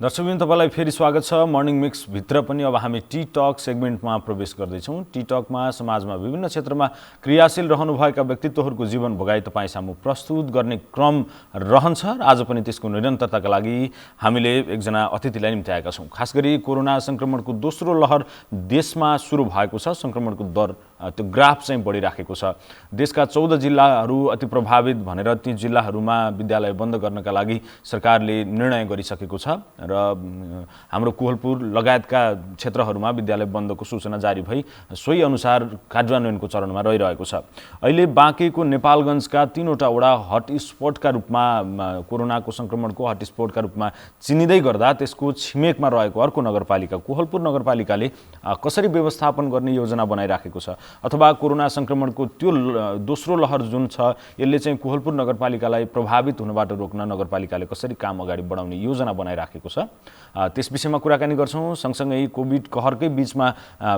दर्शकवृन्द तपाईलाई फेरि स्वागत छ मर्निङ मिक्स भित्र पनि अब हामी टी टक सेगमेन्टमा प्रवेश गर्दैछौँ। टी टकमा समाजमा विभिन्न क्षेत्रमा क्रियाशील रहनुभएका व्यक्तित्वहरूको जीवन भोगाई तपाईँ सामु प्रस्तुत गर्ने क्रम रहन्छ र आज पनि त्यसको निरन्तरताका लागि हामीले एकजना अतिथिलाई निम्त्याएका छौँ। खास गरी कोरोना संक्रमणको दोस्रो लहर देशमा सुरु भएको छ। संक्रमणको दर त्यो ग्राफ चाहिँ बढिराखेको छ। देशका 14 जिल्लाहरू अति प्रभावित भनेर ती जिल्लाहरूमा विद्यालय बन्द गर्नका लागि सरकारले निर्णय गरिसकेको छ र हाम्रो कोहलपुर लगायतका क्षेत्रहरूमा विद्यालय बन्दको सूचना जारी भई सोही अनुसार कार्यान्वयनको चरणमा रहिरहेको छ। अहिले बाँकेको नेपालगञ्जका 3वटा वडा हटस्पटका रूपमा कोरोनाको संक्रमणको हटस्पटका रूपमा चिनिँदै गर्दा त्यसको छिमेकमा रहेको अर्को नगरपालिका कोहलपुर नगरपालिकाले कसरी व्यवस्थापन गर्ने योजना बनाइराखेको छ अथवा कोरोना संक्रमणको त्यो दोस्रो लहर जुन छ यसले चाहिँ कोहलपुर नगरपालिकालाई प्रभावित हुनबाट रोक्न नगरपालिकाले कसरी काम अगाडि बढाउने योजना बनाइराखेको छ त्यस विषयमा कुराकानी गर्छौँ। सँगसँगै कोभिड कहरकै बीचमा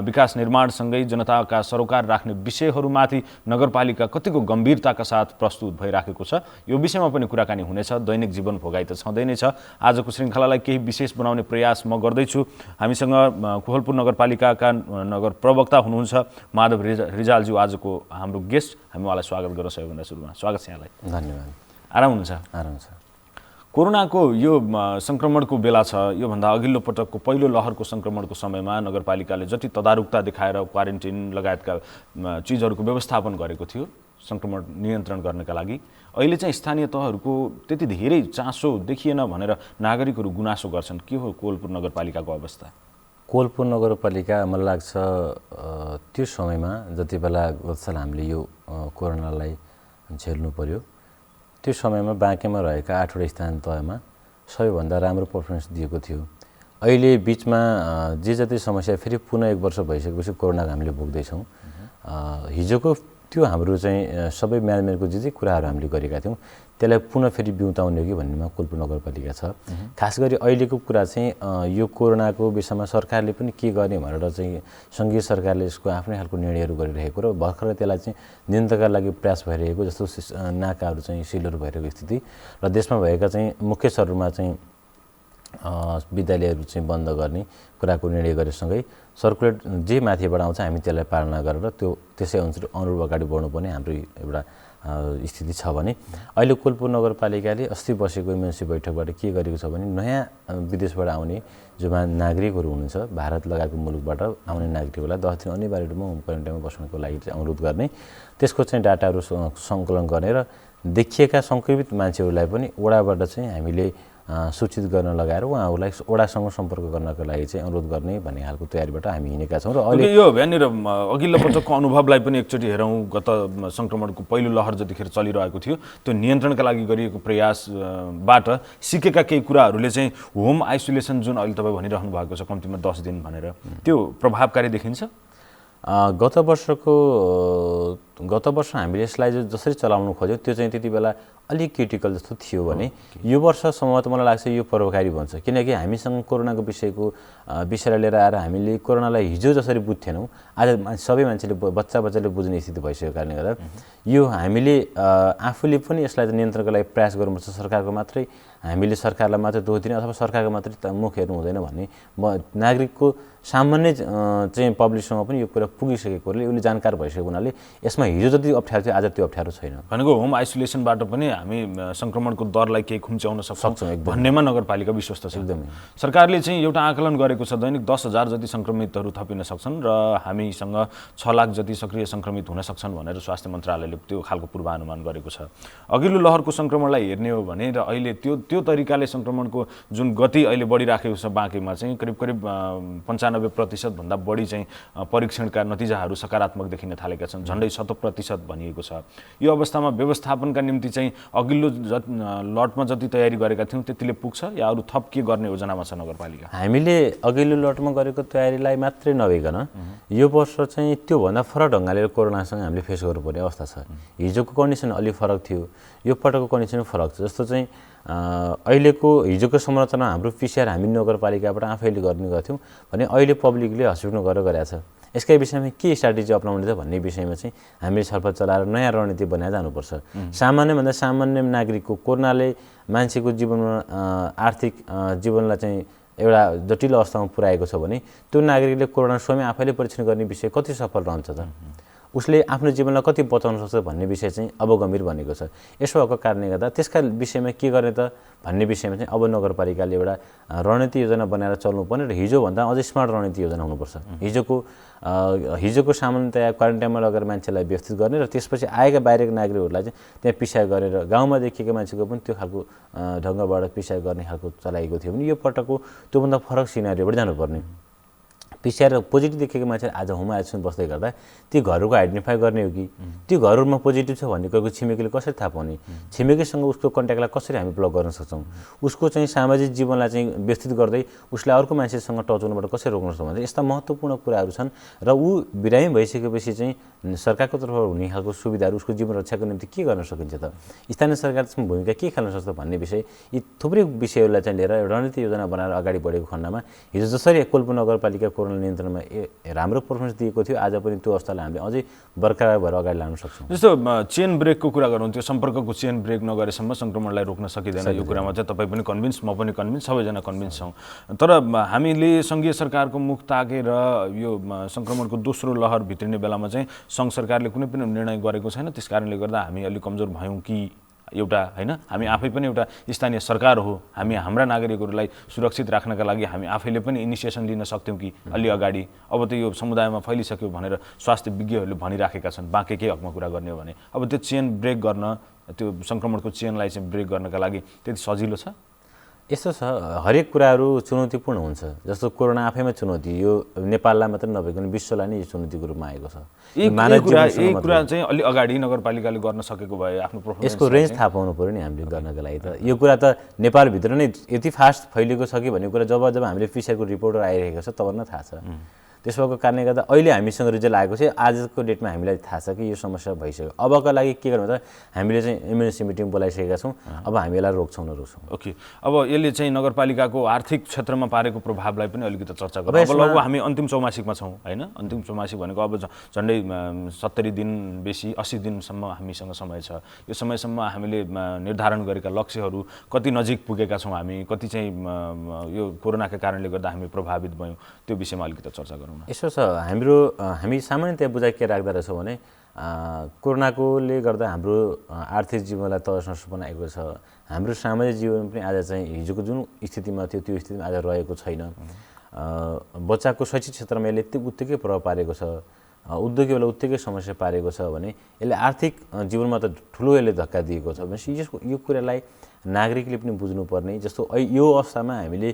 विकास निर्माणसँगै जनताका सरोकार राख्ने विषयहरूमाथि नगरपालिका कतिको गम्भीरताका साथ प्रस्तुत भइराखेको छ यो विषयमा पनि कुराकानी हुनेछ। दैनिक जीवन भोगाई त छँदै नै छ। आजको श्रृङ्खलालाई केही विशेष बनाउने प्रयास म गर्दैछु। हामीसँग कोहलपुर नगरपालिकाका नगर प्रवक्ता हुनुहुन्छ माधव रिजालज्यू आजको हाम्रो गेस्ट। हामी उहाँलाई स्वागत गर्न सबैभन्दा सुरुमा स्वागत छ यहाँलाई। धन्यवाद। आराम हुनुहुन्छ? आराम छ। कोरोनाको यो संक्रमणको बेला छ। योभन्दा अघिल्लो पटकको पहिलो लहरको संक्रमणको समयमा नगरपालिकाले जति तदारुकता देखाएर क्वारेन्टिन लगायतका चिजहरूको व्यवस्थापन गरेको थियो संक्रमण नियन्त्रण गर्नका लागि, अहिले चाहिँ स्थानीय तहहरूको त्यति धेरै चासो देखिएन भनेर नागरिकहरू गुनासो गर्छन्। के हो कोहलपुर नगरपालिकाको अवस्था? कोहलपुर नगरपालिका मलाई लाग्छ त्यो समयमा जति बेला गत साल हामीले यो कोरोनालाई झेल्नु पर्यो त्यो समयमा बाँकेमा रहेका 8वटा स्थानीय तहमा सबैभन्दा राम्रो पर्फर्मेन्स दिएको थियो। अहिले बिचमा जे जति समस्या फेरि पुनः 1 वर्ष भइसकेपछि कोरोनाको हामीले भोग्दैछौँ। हिजोको त्यो हाम्रो चाहिँ सबै म्यानेजमेन्टको जे जे कुराहरू हामीले गरेका थियौँ त्यसलाई पुनः फेरि बिउताउने कि भन्नेमा कोहलपुर नगरपालिका छ। खास गरी अहिलेको कुरा चाहिँ यो कोरोनाको विषयमा सरकारले पनि के गर्ने भनेर चाहिँ सङ्घीय सरकारले यसको आफ्नै खालको निर्णयहरू गरिरहेको र भर्खर त्यसलाई चाहिँ नियन्त्रणका लागि प्रयास भइरहेको जस्तो नाकाहरू चाहिँ सिलहरू भइरहेको स्थिति र देशमा भएका चाहिँ मुख्य सहरहरूमा चाहिँ विद्यालयहरू चाहिँ बन्द गर्ने कुराको निर्णय गरेसँगै सर्कुलेट जे माथिबाट आउँछ हामी त्यसलाई पालना गरेर त्यो त्यसै अनुरूप अगाडि बढ्नुपर्ने हाम्रो एउटा स्थिति छ भने अहिले कोहलपुर नगरपालिकाले अस्ति बसेको इमर्जेन्सी बैठकबाट के गरेको छ भने नयाँ विदेशबाट आउने जो नागरिकहरू हुनुहुन्छ भारत लगायतको मुलुकबाट आउने नागरिकहरूलाई 10 दिन अनिवार्य रूपमा होम क्वारेन्टाइनमा बस्नको लागि चाहिँ अनुरोध गर्ने त्यसको चाहिँ डाटाहरू सङ्कलन गर्ने र देखिएका सङ्क्रमित मान्छेहरूलाई पनि वडाबाट चाहिँ हामीले सूचित गर्न लगाएर उहाँहरूलाई वडासँग सम्पर्क गर्नको लागि चाहिँ अनुरोध गर्ने भन्ने खालको तयारीबाट हामी हिँडेका छौँ। र अहिले यो यहाँनिर अघिल्लो पटकको अनुभवलाई पनि एकचोटि हेरौँ। गत संक्रमणको पहिलो लहर जतिखेर चलिरहेको थियो त्यो नियन्त्रणका लागि गरिएको प्रयासबाट सिकेका केही कुराहरूले चाहिँ होम आइसोलेसन जुन अहिले तपाईँ भनिरहनु भएको छ कम्तीमा 10 दिन भनेर त्यो प्रभावकारी देखिन्छ? गत वर्ष हामीले यसलाई जसरी चलाउनु खोज्यौँ त्यो चाहिँ त्यति बेला अलिक क्रिटिकल जस्तो थियो भने यो वर्षसम्म त मलाई लाग्छ यो प्रभावकारी बन्छ। किनकि हामीसँग कोरोनाको विषयलाई लिएर आएर हामीले कोरोनालाई हिजो जसरी बुझ्थेनौँ आज सबै मान्छेले बच्चाले बुझ्ने स्थिति भइसकेको कारणले गर्दा यो हामीले आफूले पनि यसलाई नियन्त्रणको लागि प्रयास गर्नुपर्छ। सरकारको मात्रै हामीले सरकारलाई मात्रै दोष दिने अथवा सरकारको मात्रै मुख हेर्नु हुँदैन भन्ने नागरिकको सामान्य चाहिँ पब्लिकसँग पनि यो कुरा पुगिसकेकोले उसले जानकार भइसकेको हुनाले यसमा हिजो जति अप्ठ्यारो थियो आज त्यो अप्ठ्यारो छैन। भनेको होम आइसोलेसनबाट पनि हामी संक्रमणको दरलाई केही खुम्च्याउन सक्छौँ भन्नेमा नगरपालिका विश्वस्त छ। एकदमै सरकारले चाहिँ एउटा आकलन गरेको छ दैनिक 10,000 जति संक्रमितहरू थपिन सक्छन् र हामीसँग 6 लाख जति सक्रिय संक्रमित हुन सक्छन् भनेर स्वास्थ्य मन्त्रालयले त्यो खालको पूर्वानुमान गरेको छ। अघिल्लो लहरको संक्रमणलाई हेर्ने हो भने र अहिले त्यो तरिकाले संक्रमणको जुन गति अहिले बढिराखेको छ बाँकीमा चाहिँ करिब 95% भन्दा बढी चाहिँ परीक्षणका नतिजाहरू सकारात्मक देखिन थालेका छन्। झन्डै 100% भनिएको छ। यो अवस्थामा व्यवस्थापनका निम्ति चाहिँ अघिल्लो लटमा जति तयारी गरेका थियौँ त्यतिले पुग्छ या अरू थप के गर्ने योजनामा छ नगरपालिका? हामीले अघिल्लो लटमा गरेको तयारीलाई मात्रै नभइकन यो वर्ष चाहिँ त्योभन्दा फरक ढङ्गले कोरोनासँग हामीले फेस गर्नुपर्ने अवस्था छ। हिजोको कन्डिसन अलिक फरक थियो, यो पटकको कन्डिसन फरक छ। जस्तो चाहिँ हिजोको संरचना हाम्रो पिसिआर हामी नगरपालिकाबाट आफैले गर्ने गर्थ्यौँ भने अहिले पब्लिकले हस्पिटलमा गरेर गरेको छ। यसकै विषयमा के स्ट्राटेजी अपनाउने त भन्ने विषयमा चाहिँ हामीले छलफल चलाएर नयाँ रणनीति बनाएर जानुपर्छ। सामान्यभन्दा सामान्य नागरिकको कोरोनाले मान्छेको जीवनमा आर्थिक जीवनलाई चाहिँ एउटा जटिल अवस्थामा पुर्याएको छ भने त्यो नागरिकले कोरोना स्वयं आफैले परीक्षण गर्ने विषय कति सफल रहन्छ त, उसले आफ्नो जीवनलाई कति बचाउन सक्छ भन्ने विषय चाहिँ अब गम्भीर बनेको छ। यसो भएको कारणले गर्दा त्यसका विषयमा के गर्ने त भन्ने विषयमा चाहिँ अब नगरपालिकाले एउटा रणनीति योजना बनाएर चल्नुपर्ने र हिजोभन्दा अझै स्मार्ट रणनीति योजना हुनुपर्छ। हिजोको सामान्यतया क्वारेन्टाइनमा लगेर मान्छेलाई व्यवस्थित गर्ने र त्यसपछि आएका बाहिरका नागरिकहरूलाई चाहिँ त्यहाँ पिसाब गरेर गाउँमा देखिएका मान्छेको पनि त्यो खालको ढङ्गबाट पिसाब गर्ने खालको चलाएको थियो भने यो पटकको त्योभन्दा फरक सिनारीबाट जानुपर्ने। पिसिआर पोजिटिभ देखेको मान्छे आज होम आइसोलेसन बस्दै गर्दा ती घरहरूको आइडेन्टिफाई गर्ने हो कि त्यो घरहरूमा पोजिटिभ छ भन्ने कोही छिमेकीले कसरी थाहा पाउने, छिमेकीसँग उसको कन्ट्याक्टलाई कसरी हामी ब्लक गर्न सक्छौँ, उसको चाहिँ सामाजिक जीवनलाई चाहिँ व्यवस्थित गर्दै उसलाई अर्को मान्छेसँग टच हुनुबाट कसरी रोक्न सक्छौँ भने यस्ता महत्त्वपूर्ण कुराहरू छन् र ऊ बिरामी भइसकेपछि चाहिँ सरकारको तर्फबाट हुने खालको सुविधाहरू उसको जीवन रक्षाको निम्ति के गर्न सकिन्छ त, स्थानीय सरकारसँग भूमिका के खेल्न सक्छ भन्ने विषय, यी थुप्रै विषयहरूलाई चाहिँ लिएर रणनीति योजना बनाएर अगाडि बढेको खण्डमा हिजो जसरी कोल्पु नगरपालिका कोरोना नियन्त्रणमा राम्रो पर्फर्मेन्स दिएको थियो आज पनि त्यो अवस्थालाई हामीले अझै बरकरार भएर अगाडि लान सक्छौँ। जस्तो चेन ब्रेकको कुरा गर्नु त्यो सम्पर्कको चेन ब्रेक नगरेसम्म सङ्क्रमणलाई रोक्न सकिँदैन, यो कुरामा चाहिँ तपाईँ पनि कन्भिन्स, म पनि कन्भिन्स, सबैजना कन्भिन्स छौँ। तर हामीले सङ्घीय सरकारको मुख ताकेर यो सङ्क्रमणको दोस्रो लहर भित्रिने बेलामा चाहिँ सङ्घ सरकारले कुनै पनि निर्णय गरेको छैन, त्यस कारणले गर्दा हामी अलिक कमजोर भयौँ कि एउटा होइन, हामी आफै पनि एउटा स्थानीय सरकार हो, हामी हाम्रा नागरिकहरूलाई सुरक्षित राख्नका लागि हामी आफैले पनि इनिसिएसन लिन सक्थ्यौँ कि अलि अगाडि, अब त यो समुदायमा फैलिसक्यो भनेर स्वास्थ्य विज्ञहरूले भनिराखेका छन्। बाँकी केही हकमा कुरा गर्ने हो भने अब त्यो चेन ब्रेक गर्न, त्यो सङ्क्रमणको चेनलाई चाहिँ ब्रेक गर्नका लागि त्यति सजिलो छ? यस्तो छ, हरेक कुराहरू चुनौतीपूर्ण हुन्छ। जस्तो कोरोना आफैमा चुनौती, यो नेपाललाई मात्र नभइकन विश्वलाई नै यो चुनौतीको रूपमा आएको छ। यही कुरा चाहिँ अलि अगाडि नगरपालिकाले गर्न सकेको भए आफ्नो पर्फर्मेन्स, यसको रेन्ज थाहा पाउनु पऱ्यो नि हामीले गर्नका लागि। त यो कुरा त नेपालभित्र नै यति फास्ट फैलिएको छ कि भन्ने कुरा जब हामीले पिसिआरको रिपोर्टहरू आइरहेको छ तब नै थाहा छ। त्यसो भएको कारणले गर्दा अहिले हामीसँग रिजल्ट आएको छ, आजको डेटमा हामीलाई थाहा छ कि यो समस्या भइसक्यो। अबका लागि के गर्नु त हामीले चाहिँ इमर्जेन्सी मिटिङ बोलाइसकेका छौँ, अब हामी यसलाई रोक्छौँ नरोक्छौँ। ओके, अब यसले चाहिँ नगरपालिकाको आर्थिक क्षेत्रमा पारेको प्रभावलाई पनि अलिकति चर्चा गरौँ। अब लगभग हामी अन्तिम चौमासिकमा छौँ होइन, अन्तिम चौमासिक भनेको अब झन्डै 70 दिन बेसी 80 दिनसम्म हामीसँग समय छ। यो समयसम्म हामीले निर्धारण गरेका लक्ष्यहरू कति नजिक पुगेका छौँ हामी, कति चाहिँ यो कोरोनाका कारणले गर्दा हामी प्रभावित भयौँ, त्यो विषयमा अलिकति चर्चा गरौँ। यसो छ, हामी सामान्यतया बुझाइ के राख्दो रहेछौँ भने कोरोनाकोले गर्दा हाम्रो आर्थिक जीवनलाई तहस बनाएको छ, हाम्रो सामाजिक जीवन पनि आज चाहिँ हिजोको जुन स्थितिमा थियो त्यो स्थितिमा आज रहेको छैन। बच्चाको शैक्षिक क्षेत्रमा यसले उत्तिकै प्रभाव पारेको छ, उद्योगीहरूलाई उत्तिकै समस्या पारेको छ भने यसले आर्थिक जीवनमा त ठुलो यसले धक्का दिएको छ भनेपछि यो कुरालाई नागरिकले पनि बुझ्नुपर्ने। जस्तो यो अवस्थामा हामीले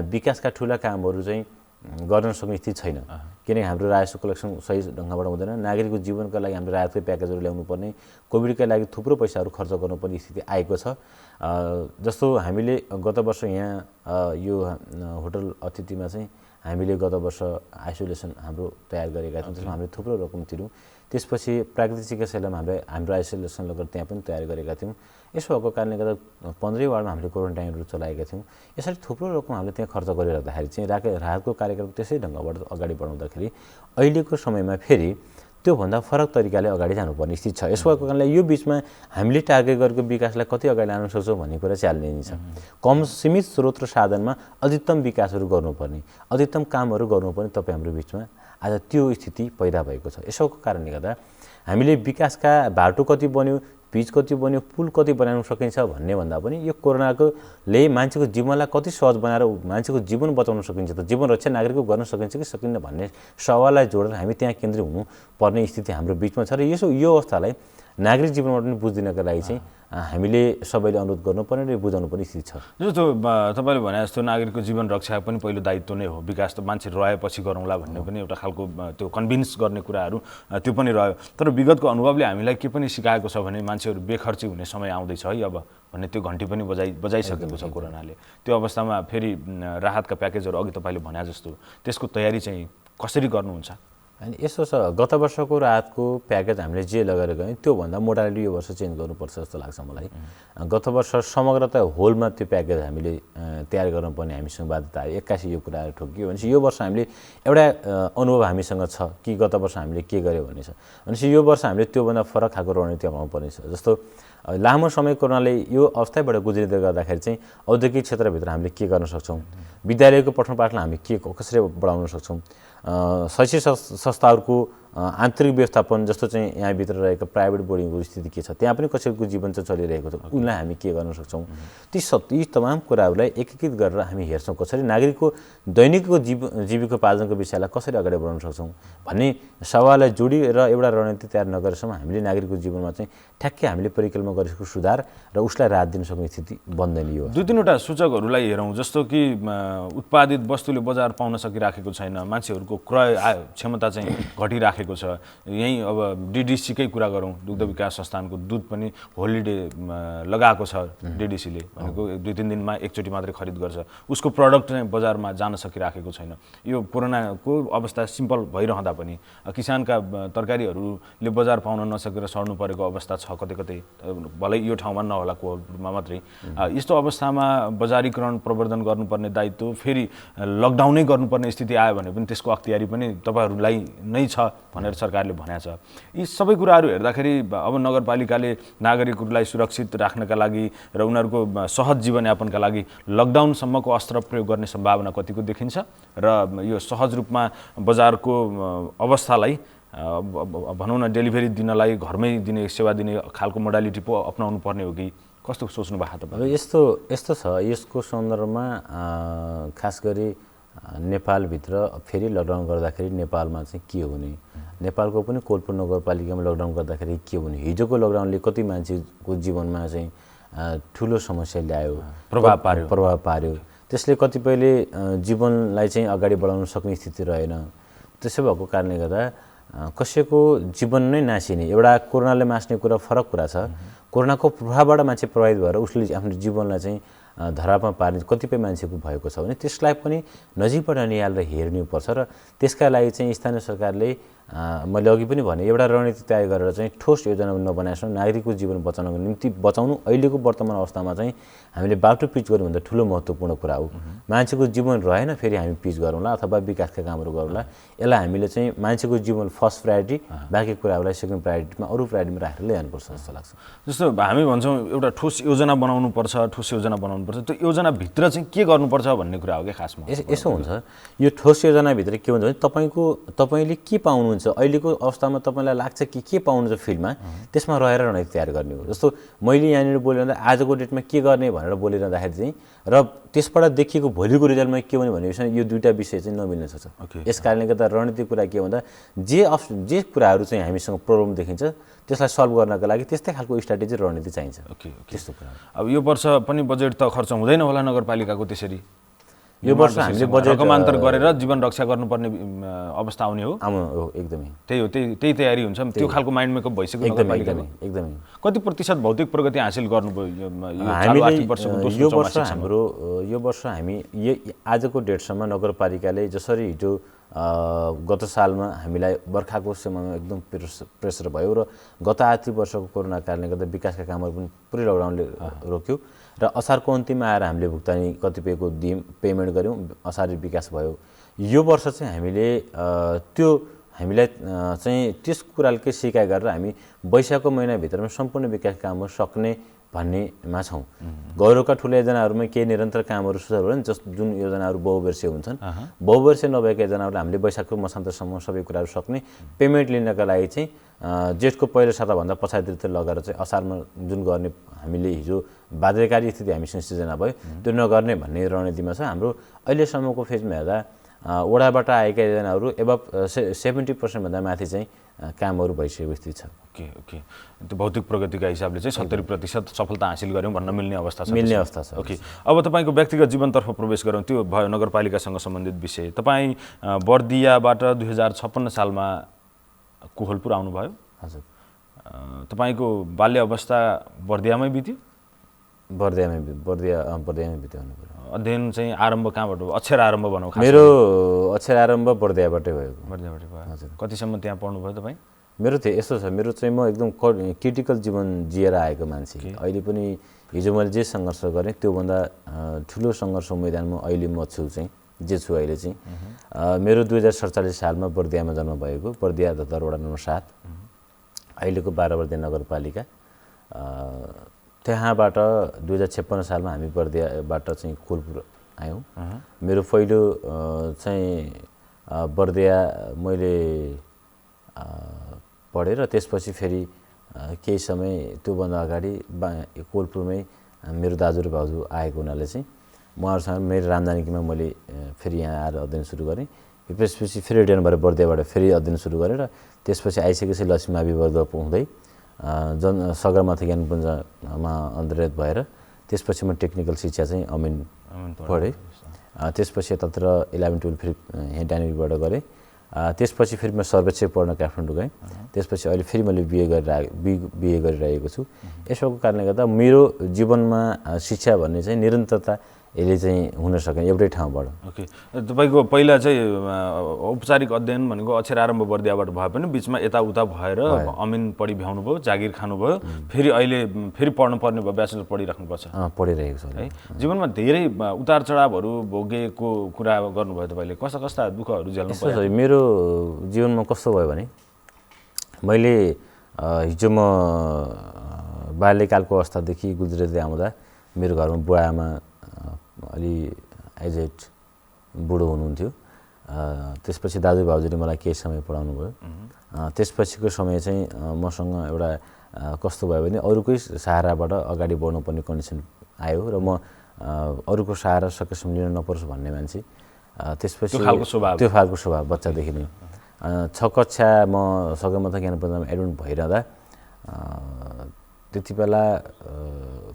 विकासका ठुला कामहरू चाहिँ गर्न सक्ने स्थिति छैन, किनकि हाम्रो राजस्व कलेक्सन सही ढङ्गबाट हुँदैन, नागरिकको जीवनका लागि हाम्रो राहतको प्याकेजहरू ल्याउनु पर्ने, कोभिडका लागि थुप्रो पैसाहरू खर्च गर्नुपर्ने स्थिति आएको छ। जस्तो हामीले गत वर्ष यहाँ यो होटल अतिथिमा चाहिँ हामीले गत वर्ष आइसोलेसन हाम्रो तयार गरेका थियौँ, त्यसमा हामीले थुप्रो रकम तिर्यौँ। त्यसपछि प्राकृतिक चिकित्सालयमा हाम्रो आइसोलेसन लगेर त्यहाँ पनि तयार गरेका थियौँ। यसो भएको कारणले गर्दा 15 वार्डमा हामीले क्वारेन्टाइनहरू चलाएका थियौँ। यसरी थुप्रो रकम हामीले त्यहाँ खर्च गरिराख्दाखेरि चाहिँ राहतको कार्यक्रम त्यसै ढङ्गबाट अगाडि बढाउँदाखेरि अहिलेको समयमा फेरि त्योभन्दा फरक तरिकाले अगाडि जानुपर्ने स्थिति छ। यसो भएको कारणले यो बिचमा हामीले टार्गेट गरेको विकासलाई कति अगाडि लान सक्छौँ भन्ने कुरा च्यालेन्जिङ छ। कम सीमित स्रोत र साधनमा अधिकतम विकासहरू गर्नुपर्ने, अधिकतम कामहरू गर्नुपर्ने तपाईँ हाम्रो बिचमा आज त्यो स्थिति पैदा भएको छ। यसोको कारणले गर्दा हामीले विकासका बाटो कति बन्यो, पिच कति बन्यो, पुल कति बनाउन सकिन्छ भन्ने भन्दा पनि यो कोरोनाकोले मान्छेको जीवनलाई कति सहज बनाएर मान्छेको जीवन बचाउन सकिन्छ त, जीवन रक्षा नागरिकको गर्न सकिन्छ कि सकिन्न भन्ने सवाललाई जोडेर हामी त्यहाँ केन्द्रित हुनुपर्ने स्थिति हाम्रो बिचमा छ। र यो अवस्थालाई नागरिक जीवनबाट पनि बुझिदिनका लागि चाहिँ हामीले सबैले अनुरोध गर्नुपर्ने र बुझाउनु पर्ने स्थिति छ। जस्तो तपाईँले भने जस्तो नागरिकको जीवन रक्षा पनि पहिलो दायित्व नै हो, विकास त मान्छे रहेपछि गरौँला भन्ने पनि एउटा खालको त्यो कन्भिन्स गर्ने कुराहरू त्यो पनि रह्यो। तर विगतको अनुभवले हामीलाई के पनि सिकाएको छ भने मान्छेहरू बेखर्ची हुने समय आउँदैछ है अब भन्ने त्यो घन्टी पनि बजाइसकेको छ कोरोनाले। त्यो अवस्थामा फेरि राहतका प्याकेजहरू अघि तपाईँले भने जस्तो त्यसको तयारी चाहिँ कसरी गर्नुहुन्छ? अनि यसो छ, गत वर्षको रातको प्याकेज हामीले जे लगेर गयौँ त्योभन्दा मोडालिटी यो वर्ष चेन्ज गर्नुपर्छ जस्तो लाग्छ मलाई। गत वर्ष समग्रता होलमा त्यो प्याकेज हामीले तयार गर्नुपर्ने हामीसँग बाध्यता आयो, 81 यो कुराहरू ठोकियो। भनेपछि यो वर्ष हामीले एउटा अनुभव हामीसँग छ कि गत वर्ष हामीले के गर्यो भन्ने छ। भनेपछि यो वर्ष हामीले त्योभन्दा फरक खालको रणनीति अप्नाउनु पर्ने छ। जस्तो लामो समय कोरोनाले यो अवस्थाबाट गुज्रिँदै गर्दाखेरि चाहिँ औद्योगिक क्षेत्रभित्र हामीले के गर्न सक्छौँ, विद्यालयको पठन पाठलाई हामी कसरी बढाउन सक्छौँ, शैक्षिक संस्थाहरूको आन्तरिक व्यवस्थापन जस्तो चाहिँ यहाँभित्र रहेको प्राइभेट बोर्डिङको स्थिति के छ, त्यहाँ पनि कसैको जीवन चाहिँ चलिरहेको छ, उनलाई हामी के गर्न सक्छौँ, ती तमाम कुराहरूलाई एकीकृत गरेर हामी हेर्छौँ कसरी नागरिकको दैनिकको जीविकोपार्जनको विषयलाई कसरी अगाडि बढाउन सक्छौँ भन्ने सवाललाई जोडिएर एउटा रणनीति तयार नगरेसम्म हामीले नागरिकको जीवनमा चाहिँ ठ्याक्कै हामीले परिकल्पना गरेको सुधार र उसलाई राहत दिन सक्ने स्थिति बन्दैन। यो 2-3वटा सूचकहरूलाई हेरौँ, जस्तो कि उत्पादित वस्तुले बजार पाउन सकिराखेको छैन, मान्छेहरूको क्रय क्षमता चाहिँ घटिराखेको छ। यहीँ अब डिडिसीकै कुरा गरौँ, दुग्ध विकास संस्थानको दुध पनि होलिडे लगाएको छ डिडिसीले, भनेको 2-3 दिनमा एकचोटि मात्रै खरिद गर्छ, उसको प्रडक्ट चाहिँ बजारमा जान सकिराखेको छैन। यो कोरोनाको अवस्था सिम्पल भइरहँदा पनि किसानका तरकारीहरूले बजार पाउन नसकेर सर्नु परेको अवस्था छ कतै कतै, भलै यो ठाउँमा नहोला कोहलपुरमा मात्रै। यस्तो अवस्थामा बजारीकरण प्रवर्धन गर्नुपर्ने दायित्व फेरि लकडाउनै गर्नुपर्ने स्थिति आयो भने पनि त्यसको अख्तियारी पनि तपाईँहरूलाई नै छ भनेर सरकारले भनेको छ। यी सबै कुराहरू हेर्दाखेरि अब नगरपालिकाले नागरिकहरूलाई सुरक्षित राख्नका लागि र उनीहरूको सहज जीवनयापनका लागि लकडाउनसम्मको अस्त्र प्रयोग गर्ने सम्भावना कतिको देखिन्छ र यो सहज रूपमा बजारको अवस्थालाई भनौँ न डेलिभरी दिनलाई घरमै दिने सेवा दिने खालको मोडालिटी पो अपनाउनु पर्ने हो कि कस्तो सोच्नु भएको तपाईँ? अब यस्तो छ, यसको सन्दर्भमा खास गरी नेपालभित्र फेरि लकडाउन गर्दाखेरि नेपालमा चाहिँ के हुने, नेपालको पनि कोहलपुर नगरपालिकामा लकडाउन गर्दाखेरि के हुने, हिजोको लकडाउनले कति मान्छेको जीवनमा चाहिँ ठुलो समस्या ल्यायो, प्रभाव पार्यो, त्यसले कतिपयले जीवनलाई चाहिँ अगाडि बढाउन सक्ने स्थिति रहेन। त्यसो भएको कारणले गर्दा कसैको जीवन नै नासिने, एउटा कोरोनाले मास्ने कुरा फरक कुरा छ, कोरोनाको प्रभावबाट मान्छे प्रभावित भएर उसले आफ्नो जीवनलाई चाहिँ धरापमा पार्ने कतिपय मान्छेको भएको छ भने त्यसलाई पनि नजिकबाट निहालेर हेर्नुपर्छ र त्यसका लागि चाहिँ स्थानीय सरकारले मैले अघि पनि भने एउटा रणनीति तयार गरेर चाहिँ ठोस योजना नबनाएसम्म नागरिकको जीवन बचाउनको निम्ति बचाउनु अहिलेको वर्तमान अवस्थामा चाहिँ हामीले बाटो पिच गर्नु भन्दा ठुलो महत्त्वपूर्ण कुरा हो। मान्छेको जीवन रहेन फेरि हामी पिच गरौँला अथवा विकासका कामहरू गरौँला, यसलाई हामीले चाहिँ मान्छेको जीवन फर्स्ट प्रायोरिटी, बाँकी कुराहरूलाई सेकेन्ड प्रायोरिटीमा अरू प्रायोरिटीमा राखेर ल्याउनुपर्छ जस्तो लाग्छ। जस्तो हामी भन्छौँ एउटा ठोस योजना बनाउनुपर्छ, त्यो योजनाभित्र चाहिँ के गर्नुपर्छ भन्ने कुरा हो क्या खासमा। यसो हुन्छ, यो ठोस योजनाभित्र के हुन्छ भने तपाईँले के पाउनुहुन्छ अहिलेको अवस्थामा, तपाईँलाई लाग्छ कि के पाउनुहुन्छ फिल्डमा, त्यसमा रहेर रणनीति तयार गर्ने हो। जस्तो मैले यहाँनिर बोलिरहँदा आजको डेटमा के गर्ने भनेर बोलिरहँदाखेरि चाहिँ र त्यसबाट देखिएको भोलिको रिजल्टमा के हुने भन्ने विषयमा यो दुईवटा विषय चाहिँ नमिल्न सक्छ। यस कारणले गर्दा रणनीतिक कुरा के भन्दा जे कुराहरू चाहिँ हामीसँग प्रब्लम देखिन्छ त्यसलाई सल्भ गर्नका लागि त्यस्तै खालको स्ट्राटेजी रणनीति चाहिन्छ। त्यस्तो कुरा। अब यो वर्ष पनि बजेट त खर्च हुँदैन होला नगरपालिकाको, त्यसरी यो वर्ष हामीले बजेट रकमान्तर गरेर जीवन रक्षा गर्नुपर्ने अवस्था आउने हो। एकदमै त्यही तयारी हुन्छ, त्यो खालको माइन्ड मेकअप भइसक्यो नगरपालिकामा। एकदमै कति प्रतिशत भौतिक प्रगति हासिल गर्नुभयो यो वर्ष हामी आजको डेटसम्म नगरपालिकाले जसरी हिजो गत सालमा हामीलाई बर्खाको समयमा एकदम प्रेसर भयो र गत आर्थिक वर्षको कोरोना कारणले गर्दा विकासका कामहरू पनि पुरै लकडाउनले रोक्यो र असारको अन्तिममा आएर हामीले भुक्तानी कतिपयको पेमेन्ट गऱ्यौँ, असारी विकास भयो। यो वर्ष चाहिँ हामीलाई चाहिँ त्यस कुराले सिकाइ गरेर हामी वैशाखको महिनाभित्रमा सम्पूर्ण विकास कामहरू सक्ने भन्नेमा छौँ। गौरवका ठुला योजनाहरूमा केही निरन्तर कामहरू सुरु भयो जुन योजनाहरू बहुवर्षीय हुन्छन्, बहुवर्षीय नभएका योजनाहरूलाई हामीले वैशाखको मसान्तसम्म सबै कुराहरू सक्ने पेमेन्ट लिनका लागि चाहिँ जेठको पहिलो साताभन्दा पछाडितिर लगाएर चाहिँ असारमा जुन गर्ने हामीले हिजो बाध्यकारी स्थिति हामीसँग सिर्जना भयो त्यो नगर्ने भन्ने रणनीतिमा छ। हाम्रो अहिलेसम्मको फेजमा हेर्दा वडाबाट आएका योजनाहरू एबभ 70% भन्दा माथि चाहिँ कामहरू भइसकेको स्थिति छ। ओके त्यो भौतिक प्रगतिका हिसाबले चाहिँ 70% सफलता हासिल गऱ्यौँ भन्न मिल्ने अवस्था छ। ओके, अब तपाईँको व्यक्तिगत जीवनतर्फ प्रवेश गरौँ। त्यो भयो नगरपालिकासँग सम्बन्धित विषय। तपाईँ बर्दियाबाट 2056 सालमा कोहलपुर आउनुभयो। हजुर। तपाईँको बाल्य अवस्था बर्दियामै बित्यो? बर्दियामै बिताउनु पर्यो। अध्ययन चाहिँ आरम्भ कहाँबाट भयो? अक्षर आरम्भ भनौँ खास मेरो अक्षर आरम्भ बर्दियाबाटै भएको। बर्दियाबाट भयो। हजुर। कतिसम्म त्यहाँ पढ्नुभयो तपाईँ? मेरो चाहिँ यस्तो छ, मेरो चाहिँ म एकदम क्रिटिकल जीवन जिएर आएको मान्छे। अहिले पनि हिजो मैले जे सङ्घर्ष गरेँ त्योभन्दा ठुलो सङ्घर्ष मैदानमा अहिले म छु चाहिँ, जे छु अहिले चाहिँ। मेरो 2047 सालमा बर्दियामा जन्म भएको, बर्दिया धतहर वडा नम्बर 7, अहिलेको 12 बर्दिया नगरपालिका। त्यहाँबाट 2056 सालमा हामी बर्दियाबाट चाहिँ कोलपुर आयौँ। मेरो पहिलो चाहिँ बर्दिया मैले पढेर त्यसपछि फेरि केही समय त्योभन्दा अगाडि कोलपुरमै मेरो दाजु र भाउजू आएको हुनाले चाहिँ उहाँहरूसँग मेरो रामजानकीमा मैले फेरि यहाँ आएर अध्ययन सुरु गरेँ। त्यसपछि फेरि रिटर्न भएर बर्दियाबाट फेरि अध्ययन सुरु गरेर त्यसपछि आइसकेपछि लक्ष्मी विवर्ग हुँदै सगरमाथा ज्ञानपुञ्जमा अन्तर्गत भएर त्यसपछि म टेक्निकल शिक्षा चाहिँ अमिन पढेँ। त्यसपछि यतातिर 11-12 फेरि यहाँ डाइनेरीबाट गरेँ। त्यसपछि फेरि म सर्वेक्षक पढ्न काठमाडौँ गएँ। त्यसपछि अहिले फेरि मैले बिए गरिरहेको छु। यसको कारणले गर्दा मेरो जीवनमा शिक्षा भन्ने चाहिँ निरन्तरता यसले चाहिँ हुन सकेन एउटै ठाउँबाट। ओके, तपाईँको पहिला चाहिँ औपचारिक अध्ययन भनेको अक्षर आरम्भ बर्दियाबाट भए पनि बिचमा यताउता भएर अमिन पढी भ्याउनु भयो, जागिर खानुभयो, फेरि अहिले फेरि पढ्नु पर्ने भयो, ब्याचलर पढिराख्नुपर्छ। पढिरहेको छु है। जीवनमा धेरै उतार चढावहरू भोगेको कुरा गर्नुभयो तपाईँले, कस्ता कस्ता दुःखहरू झेल्नु पर्यो? मेरो जीवनमा कस्तो भयो भने मैले हिजो म बाल्यकालको अवस्थादेखि गुज्रेदै आउँदा मेरो घरमा बुवा आमा अलि एजेड बुढो हुनुहुन्थ्यो। त्यसपछि दाजु भाउजूले मलाई केही समय पढाउनु भयो। त्यसपछिको समय चाहिँ मसँग एउटा कस्तो भयो भने अरूकै सहाराबाट अगाडि बढ्नुपर्ने कन्डिसन आयो र म अरूको सहारा सकेसम्म लिन नपर्छ भन्ने मान्छे। त्यसपछि त्यो खालको स्वभाव बच्चादेखि नै। 6 कक्षा म सगरमाथा ज्ञानपुञ्जमा एडमिट भइरहँदा त्यति बेला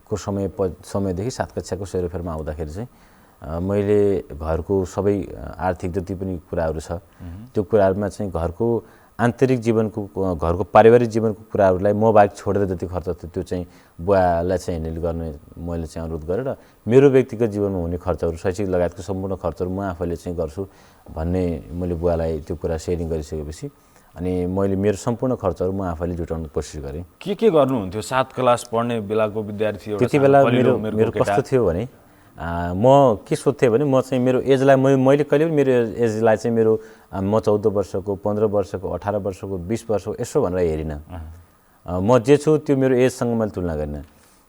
को समयदेखि 7 कक्षाको सेरोफेरमा आउँदाखेरि चाहिँ मैले घरको सबै आर्थिक जति पनि कुराहरू छ त्यो कुराहरूमा चाहिँ घरको आन्तरिक जीवनको घरको पारिवारिक जीवनको कुराहरूलाई म बाहेक छोडेर जति खर्च थियो त्यो चाहिँ बुवालाई चाहिँ ह्यान्डल गर्ने मैले चाहिँ अनुरोध गरेर मेरो व्यक्तिगत जीवनमा हुने खर्चहरू शैक्षिक लगायतको सम्पूर्ण खर्चहरू म आफैले चाहिँ गर्छु भन्ने मैले बुवालाई त्यो कुरा सेयरिङ गरिसकेपछि अनि मैले मेरो सम्पूर्ण खर्चहरू म आफैले जुटाउन कोसिस गरेँ। के गर्नुहुन्थ्यो? 7 क्लास पढ्ने बेलाको विद्यार्थी त्यति बेला मेरो कस्तो थियो भने म के सोध्थेँ भने म चाहिँ मेरो एजलाई मैले कहिले पनि मेरो एजलाई चाहिँ मेरो म 14 वर्षको 15 वर्षको 18 वर्षको 20 वर्षको यसो भनेर हेरिनँ। म जे छु त्यो मेरो एजसँग मैले तुलना गरिनँ।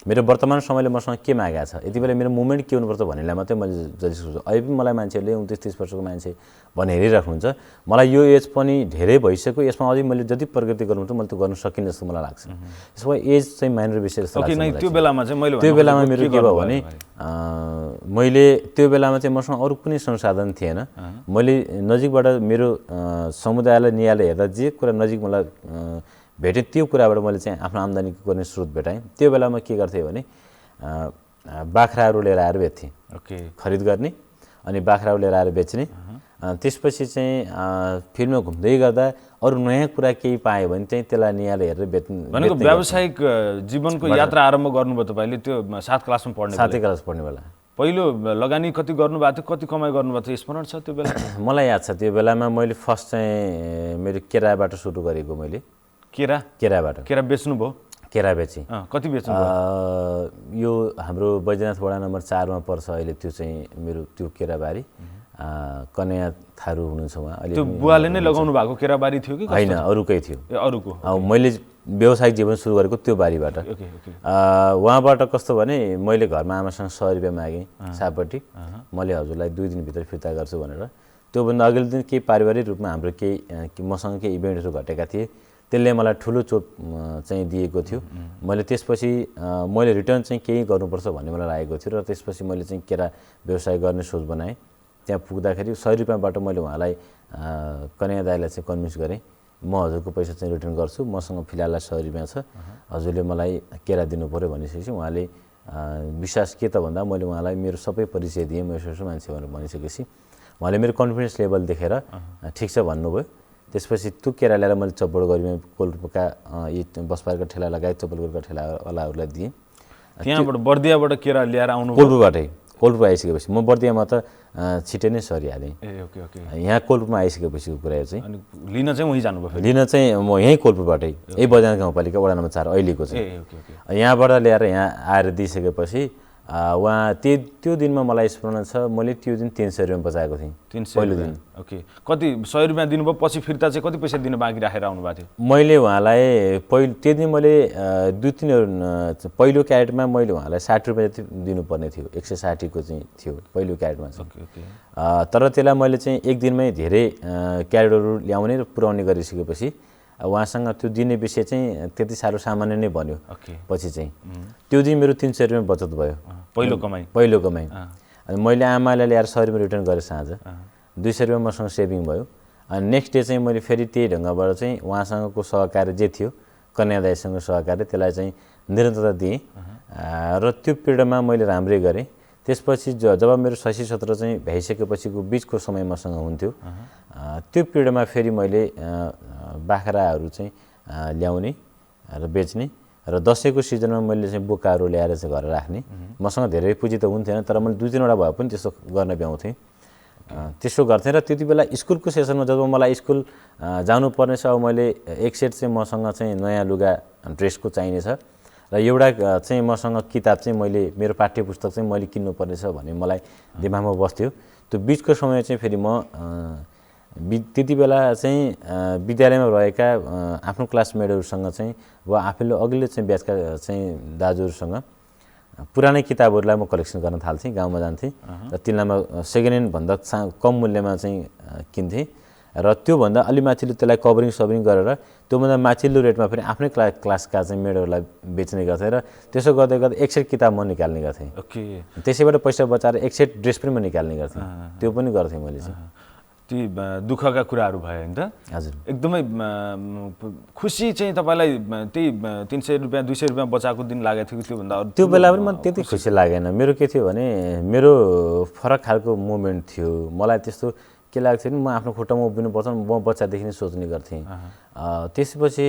मेरो वर्तमान समयले मसँग के मागेको छ, यति बेला मेरो मुभमेन्ट के हुनुपर्छ भन्नेलाई मात्रै मैले जति सोच्छु। अहिले पनि मलाई मान्छेहरूले 29-30 वर्षको मान्छे भनेर हेरिराख्नुहुन्छ। मलाई यो एज पनि धेरै भइसक्यो, यसमा अझै मैले जति प्रगति गर्नु त मैले त्यो गर्न सकिनँ जस्तो मलाई लाग्छ। यसमा एज चाहिँ माइनर विषय जस्तो लाग्छ। त्यो बेलामा मेरो के भयो भने मैले त्यो बेलामा चाहिँ मसँग अरू कुनै संसाधन थिएन। मैले नजिकबाट मेरो समुदायलाई नियाले हेर्दा जे कुरा नजिक मलाई भेटेँ त्यो कुराबाट मैले चाहिँ आफ्नो आम्दानी गर्ने स्रोत भेटाएँ। त्यो बेलामा के गर्थेँ भने बाख्राहरू लिएर आएर बेच्थेँ। खरिद गर्ने अनि बाख्राहरू लिएर आएर बेच्ने। त्यसपछि चाहिँ फिल्डमा घुम्दै गर्दा अरू नयाँ कुरा केही पाएँ भने चाहिँ त्यसलाई नियाले हेरेर बेच्ने। भनेको व्यावसायिक जीवनको यात्रा आरम्भ गर्नुभयो तपाईँले त्यो 7 क्लासमा पढ्ने 7 क्लास पढ्ने बेला। पहिलो लगानी कति गर्नुभएको थियो, कति कमाइ गर्नुभएको थियो, स्मरण छ त्यो बेला? मलाई याद छ त्यो बेलामा मैले फर्स्ट चाहिँ मेरो केराबाट सुरु गरेको। मैले केराबाट केरा बेच्नुभयो? केरा बेचेँ। कति बेच्नु? यो हाम्रो बैजनाथ वडा नम्बर 4 मा पर्छ अहिले त्यो चाहिँ मेरो त्यो केराबारी। कन्या थारू हुनुहुन्छ उहाँ। अहिले त्यो बुवाले नै लगाउनु भएको केराबारी थियो कि होइन अरूकै थियो? अरूको। मैले व्यावसायिक जीवन सुरु गरेको त्यो बारीबाट। उहाँबाट कस्तो भने मैले घरमा आमासँग 100 रुपियाँ मागेँ सापट्टि। मैले हजुरलाई 2 दिनभित्र फिर्ता गर्छु भनेर। त्योभन्दा अघिल्लो दिन केही पारिवारिक रूपमा हाम्रो केही मसँग केही इभेन्टहरू घटेका थिए, त्यसले मलाई ठुलो चोट चाहिँ दिएको थियो। मैले त्यसपछि मैले रिटर्न चाहिँ केही गर्नुपर्छ भन्ने मलाई लागेको थियो र त्यसपछि मैले चाहिँ केरा व्यवसाय गर्ने सोच बनाएँ। त्यहाँ पुग्दाखेरि 100 रुपियाँबाट मैले उहाँलाई कन्या दाइलाई चाहिँ कन्भिन्स गरेँ म हजुरको पैसा चाहिँ रिटर्न गर्छु, मसँग फिलहाल 100 रुपियाँ छ, हजुरले मलाई केरा दिनु पऱ्यो भनिसकेपछि उहाँले विश्वास के त भन्दा मैले उहाँलाई मेरो सबै परिचय दिएँ, म यसो मान्छे भनेर भनिसकेपछि उहाँले मेरो कन्फिडेन्स लेभल देखेर ठिक छ भन्नुभयो। त्यसपछि त्यो केरा ल्याएर मैले चप्पल गरीमा कोलपुरका यी बसपारका ठेला लगायत चप्पलगुरका ठेलावालाहरूलाई दिएँ। त्यहाँबाट बर्दियाबाट केरा ल्याएर आउनु कोल्पुर आइसकेपछि म बर्दियामा त छिटै नै सरिहालेँ। ए ओके ओके। यहाँ कोल्पुरमा आइसकेपछिको कुरा चाहिँ अनि लिन चाहिँ उहीँ जानुभयो? लिन चाहिँ म यहीँ कोल्पुरबाटै, यही बजार गाउँपालिका वडा नम्बर 4 अहिलेको चाहिँ। ए ओके ओके। यहाँबाट ल्याएर यहाँ आएर दिइसकेपछि उहाँ त्यो दिनमा मलाई स्मरण छ, मैले त्यो दिन 300 रुपियाँ बचाएको थिएँ 300 पहिलो दिन। ओके। कति 100 रुपियाँ दिनुभयो, पछि फिर्ता चाहिँ कति पैसा दिन बाँकी राखेर आउनुभएको थियो? मैले उहाँलाई त्यो दिन मैले 2-3 पहिलो क्यारेटमा मैले उहाँलाई 60 रुपियाँ जति दिनुपर्ने थियो, 160 को चाहिँ थियो पहिलो क्यारेटमा चाहिँ। Okay okay. तर त्यसलाई मैले चाहिँ एक दिनमै धेरै क्यारेटहरू ल्याउने र पुर्याउने गरिसकेपछि उहाँसँग त्यो दिने विषय चाहिँ त्यति साह्रो सामान्य नै बन्यो। पछि चाहिँ त्यो दिन मेरो 300 रुपियाँ बचत भयो, पहिलो कमाइ। अनि मैले आमालाई ल्याएर 100 रुपियाँ रिटर्न गरेँ साँझ, 200 रुपियाँ मसँग सेभिङ भयो। अनि नेक्स्ट डे चाहिँ मैले फेरि त्यही ढङ्गबाट चाहिँ उहाँसँगको सहकार्य जे थियो, कन्यादायसँग सहकार्य, त्यसलाई चाहिँ निरन्तरता दिएँ र त्यो पिरियडमा मैले राम्रै गरेँ। त्यसपछि जब मेरो शैक्षिक सत्र चाहिँ भ्याइसकेपछिको बिचको समय मसँग हुन्थ्यो, त्यो पिरियडमा फेरि मैले बाख्राहरू चाहिँ ल्याउने र बेच्ने र दसैँको सिजनमा मैले चाहिँ बोकाहरू ल्याएर चाहिँ घर राख्ने। मसँग धेरै पुँजी त हुन्थेन, तर मैले 2-3वटा भए पनि त्यस्तो गर्न भ्याउँथेँ, त्यसो गर्थेँ। र त्यति बेला स्कुलको सेसनमा जब मलाई स्कुल जानुपर्ने छ, अब मैले एक सेट चाहिँ मसँग चाहिँ नयाँ लुगा ड्रेसको चाहिने छ र एउटा चाहिँ मसँग किताब चाहिँ मैले मेरो पाठ्य पुस्तक चाहिँ मैले किन्नुपर्ने छ भन्ने मलाई दिमागमा बस्थ्यो। त्यो बिचको समय चाहिँ फेरि म त्यति बेला चाहिँ विद्यालयमा रहेका आफ्नो क्लासमेटहरूसँग चाहिँ वा आफूले अघिल्लो चाहिँ ब्याचका चाहिँ दाजुहरूसँग पुरानै किताबहरूलाई म कलेक्सन गर्न थाल्थेँ, गाउँमा जान्थेँ र तिनीलाई म सेकेन्ड ह्यान्ड भन्दा कम मूल्यमा चाहिँ किन्थेँ र त्योभन्दा अलि माथिल्लो त्यसलाई कभरिङ गरेर त्योभन्दा माथिल्लो रेटमा पनि आफ्नै क्लासका चाहिँ मेडहरूलाई बेच्ने गर्थेँ र त्यसो गर्दै गर्दै एक सेट किताब म निकाल्ने गर्थेँ। ओके। त्यसैबाट पैसा बचाएर एक सेट ड्रेस पनि म निकाल्ने गर्थेँ, त्यो पनि गर्थेँ मैले चाहिँ। ती दुःखका कुराहरू भयो नि त? हजुर। एकदमै खुसी चाहिँ तपाईँलाई त्यही 300 रुपियाँ 200 रुपियाँ बचाएको दिन लागेको थियो त्योभन्दा? त्यो बेला पनि मलाई त्यति खुसी लागेन। मेरो के थियो भने मेरो फरक खालको मोमेन्ट थियो। मलाई त्यस्तो के लाग्थ्यो भने म आफ्नो खुट्टामा उभिनुपर्छ, म बच्चादेखि नै सोच्ने गर्थेँ। त्यसपछि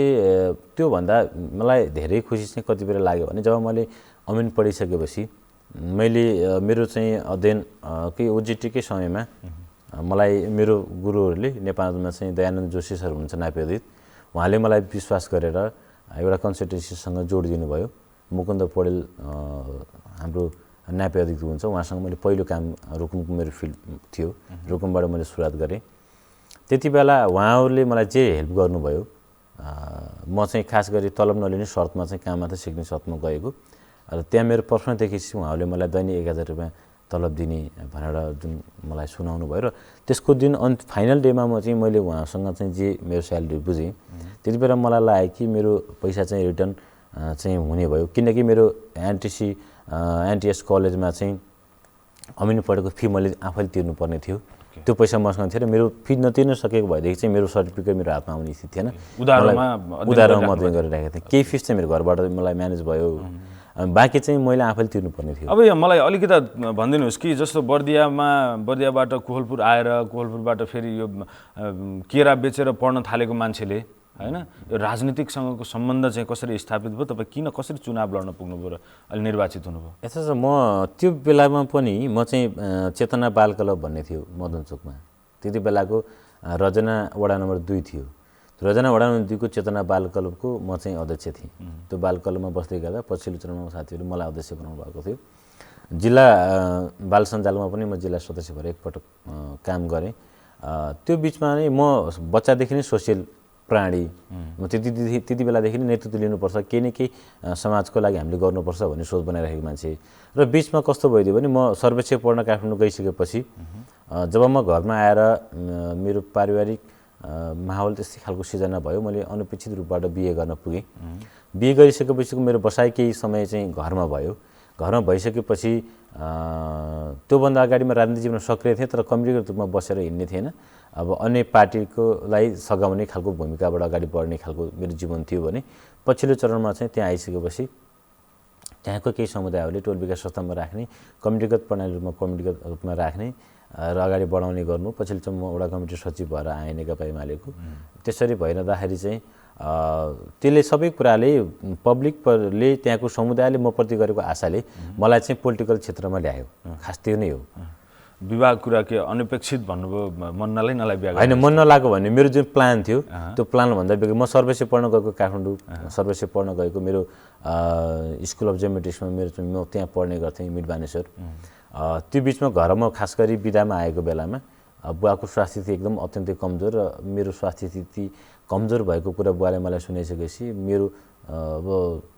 त्योभन्दा मलाई धेरै खुसी चाहिँ कति बेला लाग्यो भने जब मैले अमिन पढिसकेपछि मैले मेरो चाहिँ अध्ययन केही ओजिटीकै समयमा मलाई मेरो गुरुहरूले नेपालमा चाहिँ दयानन्द जोशी सर हुनुहुन्छ नाप्यदित, उहाँले मलाई विश्वास गरेर एउटा कन्सल्टेन्सीसँग जोडिदिनु भयो। मुकुन्द पौडेल हाम्रो नाप्यदित हुन्छ, उहाँसँग मैले पहिलो काम रुकुमको मेरो फिल्ड थियो, रुकुमबाट मैले सुरुवात गरेँ। त्यति बेला उहाँहरूले मलाई जे हेल्प गर्नुभयो, म चाहिँ खास गरी तलब नलिने शर्तमा चाहिँ काम मात्रै सिक्ने शर्तमा गएको र त्यहाँ मेरो पर्फर्मेन्स देखेपछि उहाँहरूले मलाई दैनिक 1000 रुपियाँ तलब दिने भनेर जुन मलाई सुनाउनु भयो र त्यसको दिन फाइनल डेमा म चाहिँ मैले उहाँसँग चाहिँ जे मेरो स्यालेरी बुझेँ, त्यति बेला मलाई लाग्यो कि मेरो पैसा चाहिँ रिटर्न चाहिँ हुने भयो, किनकि मेरो एनटिएस कलेजमा चाहिँ अमिन पढेको फी मैले आफैले तिर्नुपर्ने थियो। त्यो पैसा मसँग थियो र मेरो फी नतिर्न सकेको भएदेखि चाहिँ मेरो सर्टिफिकेट मेरो हातमा आउने स्थिति थिएन। उधारमा अध्ययन गरिरहेको थिएँ। केही फिस चाहिँ मेरो घरबाट मलाई म्यानेज भयो, बाँकी चाहिँ मैले आफैले तिर्नुपर्ने थियो। अब मलाई अलिकति भनिदिनुहोस् कि जस्तो बर्दियाबाट कोहलपुर आएर कोहलपुरबाट फेरि यो केरा बेचेर पढ्न थालेको मान्छेले हैन, यो राजनीतिकसँगको सम्बन्ध चाहिँ कसरी स्थापित भयो? तपाईँ किन कसरी चुनाव लड्न पुग्नुभयो र अहिले निर्वाचित हुनुभयो? यस्तो छ, म त्यो बेलामा पनि म चाहिँ चेतना बाल क्लब भन्ने थियो मदनचोकमा, त्यति बेलाको रजना वडा नम्बर 2 थियो। रजना वडा नम्बर 2 को चेतना बाल क्लबको म चाहिँ अध्यक्ष थिएँ। त्यो बाल क्लबमा बस्दै गर्दा पछिल्लो चरणमा साथीहरूले मलाई अध्यक्ष बनाउनु भएको थियो। जिल्ला बाल सञ्जालमा पनि म जिल्ला सदस्य भएर एकपटक काम गरेँ। त्यो बिचमा नै म बच्चादेखि नै सोसियल प्राणी, म त्यति बेलादेखि नै नेतृत्व लिनुपर्छ, केही न केही समाजको लागि हामीले गर्नुपर्छ भन्ने सोच बनाइरहेको मान्छे। र बिचमा कस्तो भइदियो भने म सर्वेक्षण पढ्न काठमाडौँ गइसकेपछि जब म घरमा आएर मेरो पारिवारिक माहौल त्यस्तै खालको सिर्जना भयो, मैले अनपेक्षित रूपबाट बिहे गर्न पुगेँ। बिहे गरिसकेपछिको मेरो बसाइ केही समय चाहिँ घरमा भयो। घरमा भइसकेपछि त्योभन्दा अगाडि म राजनीतिक जीवनमा सक्रिय थिएँ, तर कम्युनिटीको रूपमा बसेर हिँड्ने थिएन। अब अन्य पार्टीकोलाई सघाउने खालको भूमिकाबाट अगाडि बढ्ने खालको मेरो जीवन थियो भने पछिल्लो चरणमा चाहिँ त्यहाँ आइसकेपछि त्यहाँको केही समुदायहरूले टोल विकास संस्थामा राख्ने, कमिटीगत प्रणाली रूपमा कमिटीगत रूपमा राख्ने र अगाडि बढाउने गर्नु। पछिल्लो चाहिँ म वडा कमिटी सचिव भएर आएँ नेकपा एमालेको। त्यसरी भइरहँदाखेरि चाहिँ त्यसले सबै कुराले पब्लिकले त्यहाँको समुदायले मप्रति गरेको आशाले मलाई चाहिँ पोलिटिकल क्षेत्रमा ल्यायो, खास त्यो नै हो। विवाह कुरा के अनपेक्षित भन्नुभयो, मन नलाई बिहा होइन, मन नलागेको भन्ने मेरो जुन प्लान थियो त्यो प्लानभन्दा बेग्लै म सर्वश्रेष्ठ पढ्न गएको काठमाडौँ, सर्वश्रेष्ठ पढ्न गएको मेरो स्कुल अफ जेमेटिक्समा मेरो म त्यहाँ पढ्ने गर्थेँ मिड बानेश्वर। त्यो बिचमा घरमा खास गरी बिदामा आएको बेलामा बुवाको स्वास्थ्य स्थिति एकदम अत्यन्तै कमजोर र मेरो स्वास्थ्य स्थिति कमजोर भएको कुरा बुवाले मलाई सुनाइसकेपछि मेरो अब